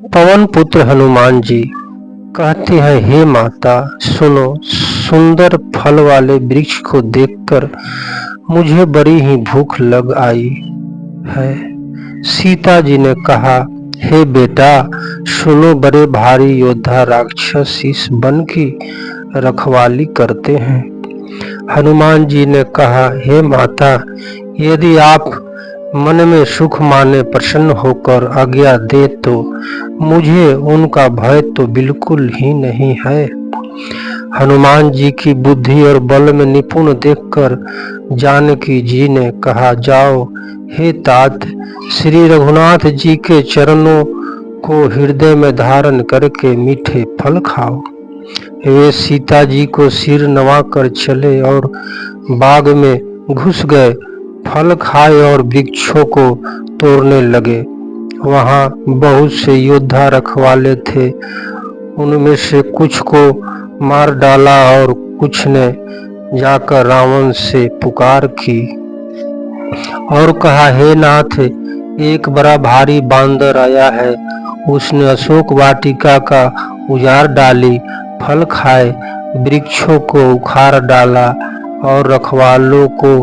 पवन पुत्र हनुमान जी कहते हैं, हे माता सुनो, सुंदर फल वाले वृक्ष को देखकर मुझे बड़ी ही भूख लग आई है। सीता जी ने कहा, हे बेटा सुनो, बड़े भारी योद्धा राक्षस इस वन की रखवाली करते हैं। हनुमान जी ने कहा, हे माता, यदि आप मन में सुख माने प्रसन्न होकर आज्ञा दे तो मुझे उनका भय तो बिल्कुल ही नहीं है। हनुमान जी की बुद्धि और बल में निपुण देखकर जानकी जी ने कहा, जाओ हे तात, श्री रघुनाथ जी के चरणों को हृदय में धारण करके मीठे फल खाओ। वे सीता जी को सिर नवाकर चले और बाग में घुस गए। फल खाए और वृक्षों को तोड़ने लगे। वहां बहुत से योद्धा रखवाले थे। उनमें से कुछ को मार डाला और कुछ ने जाकर रावण से पुकार की और कहा, हे नाथ, एक बड़ा भारी बांदर आया है। उसने अशोक वाटिका का उजाड़ डाली, फल खाए, वृक्षों को उखाड़ डाला और रखवालों को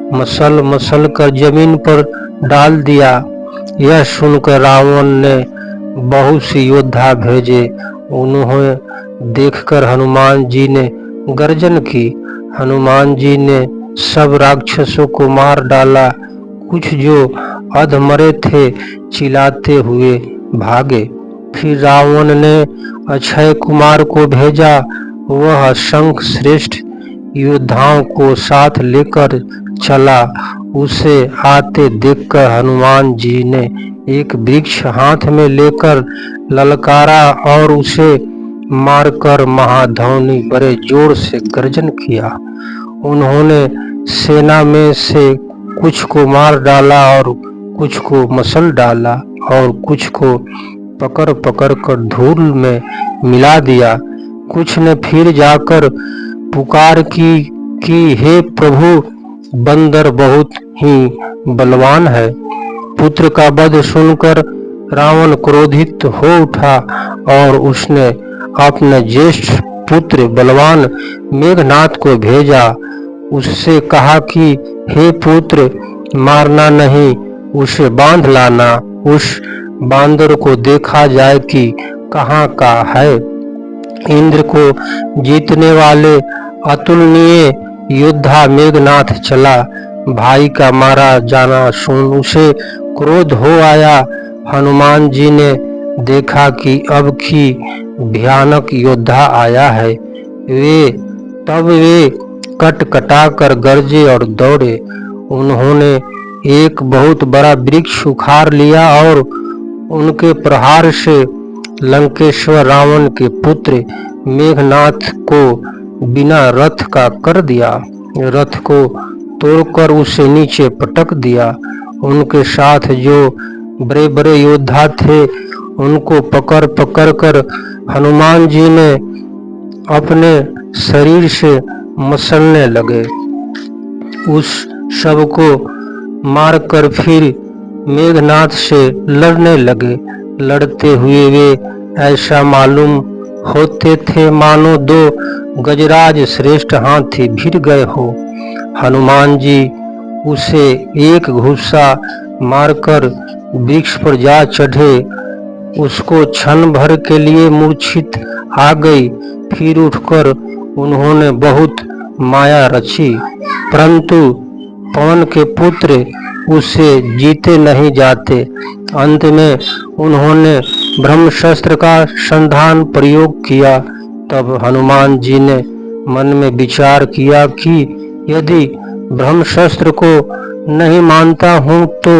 मसल मसल कर जमीन पर डाल दिया। यह सुनकर रावण ने बहुत से योद्धा भेजे। उन्हें देखकर हनुमान जी ने गर्जन की। हनुमान जी ने सब राक्षसों को मार डाला। कुछ जो अधमरे थे चिल्लाते हुए भागे। फिर रावण ने अक्षय कुमार को भेजा। वह शंख श्रेष्ठ योद्धाओं को साथ लेकर चला। उसे आते देखकर हनुमान जी ने एक वृक्ष हाथ में लेकर ललकारा और उसे मारकर महाध्वनि बड़े जोर से गर्जन किया। उन्होंने सेना में से कुछ को मार डाला और कुछ को मसल डाला और कुछ को पकड़ पकड़ कर धूल में मिला दिया। कुछ ने फिर जाकर पुकार की हे प्रभु, बंदर बहुत ही बलवान है। पुत्र का वध सुनकर रावण क्रोधित हो उठा और उसने अपने ज्येष्ठ पुत्र बलवान मेघनाथ को भेजा। उससे कहा कि हे पुत्र, मारना नहीं, उसे बांध लाना। उस बांदर को देखा जाए कि कहाँ का है। इंद्र को जीतने वाले अतुलनीय योद्धा मेघनाथ चला। भाई का मारा जाना सुन उसे क्रोध हो आया। हनुमान जी ने देखा कि अब की भयानक योद्धा आया है। तब वे कट कटा कर गरजे और दौड़े। उन्होंने एक बहुत बड़ा वृक्ष उखाड़ लिया और उनके प्रहार से लंकेश्वर रावण के पुत्र मेघनाथ को बिना रथ का कर दिया। रथ को तोड़कर उसे नीचे पटक दिया। उनके साथ जो बड़े बड़े योद्धा थे उनको पकड़ पकड़ कर हनुमान जी ने अपने शरीर से मसलने लगे। उस सब को मारकर फिर मेघनाथ से लड़ने लगे। लड़ते हुए वे ऐसा मालूम होते थे मानो दो गजराज श्रेष्ठ हाथी भिड़ गए हो। हनुमान जी उसे एक घुसा मारकर वृक्ष पर जा चढ़े। उसको क्षण भर के लिए मूर्छित आ गई। फिर उठकर उन्होंने बहुत माया रची, परंतु पवन के पुत्र उसे जीते नहीं जाते। अंत में उन्होंने ब्रह्मशस्त्र का संधान प्रयोग किया। तब हनुमान जी ने मन में विचार किया कि यदि ब्रह्मशस्त्र को नहीं मानता हूँ तो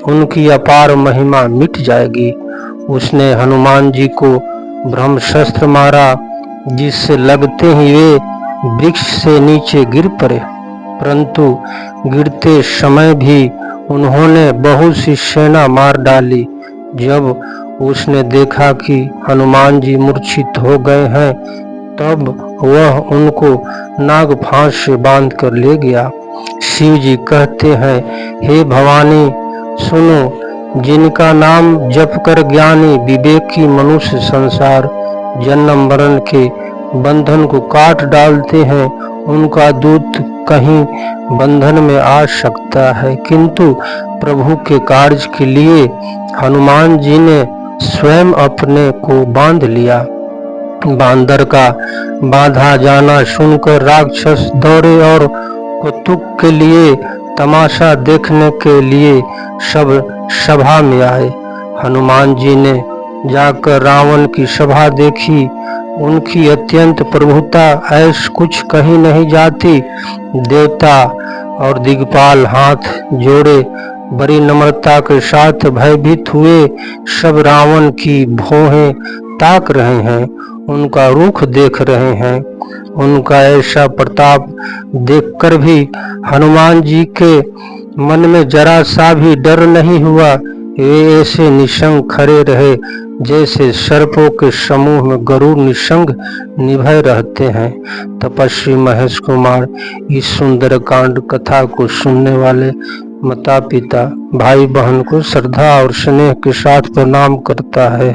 उनकी अपार महिमा मिट जाएगी। उसने हनुमान जी को ब्रह्मशस्त्र मारा, जिससे लगते ही वे वृक्ष से नीचे गिर पड़े। परंतु गिरते समय भी उन्होंने बहुत सी सेना मार डाली। जब उसने देखा कि हनुमान जी मूर्छित हो गए हैं, तब वह उनको नागफांस से बांध कर ले गया। शिव जी कहते हैं, हे भवानी सुनो, जिनका नाम जप कर ज्ञानी विवेकी मनुष्य संसार जन्म मरण के बंधन को काट डालते हैं, उनका दूत कहीं बंधन में आ सकता है, किंतु प्रभु के कार्य के लिए हनुमान जी ने स्वयं अपने को बांध लिया। बांदर का बांधा जाना सुनकर राक्षस दौड़े और कौतुक के लिए तमाशा देखने के लिए सब सभा में आए। हनुमान जी ने जाकर रावण की सभा देखी। उनकी अत्यंत प्रभुता ऐश कुछ कहीं नहीं जाती। देवता और दिग्पाल हाथ जोड़े बड़ी नम्रता के साथ भयभीत हुए सब रावण की भौहें ताक रहे हैं, उनका रुख देख रहे हैं। उनका ऐसा प्रताप देखकर भी हनुमान जी के मन में जरा सा भी डर नहीं हुआ। वे ऐसे निशंक खड़े रहे जैसे सर्पों के समूह में गरुड़ निशंक निभय रहते हैं। तपस्वी महेश कुमार इस सुंदर कांड कथा को सुनने वाले माता पिता भाई बहन को श्रद्धा और स्नेह के साथ प्रणाम करता है।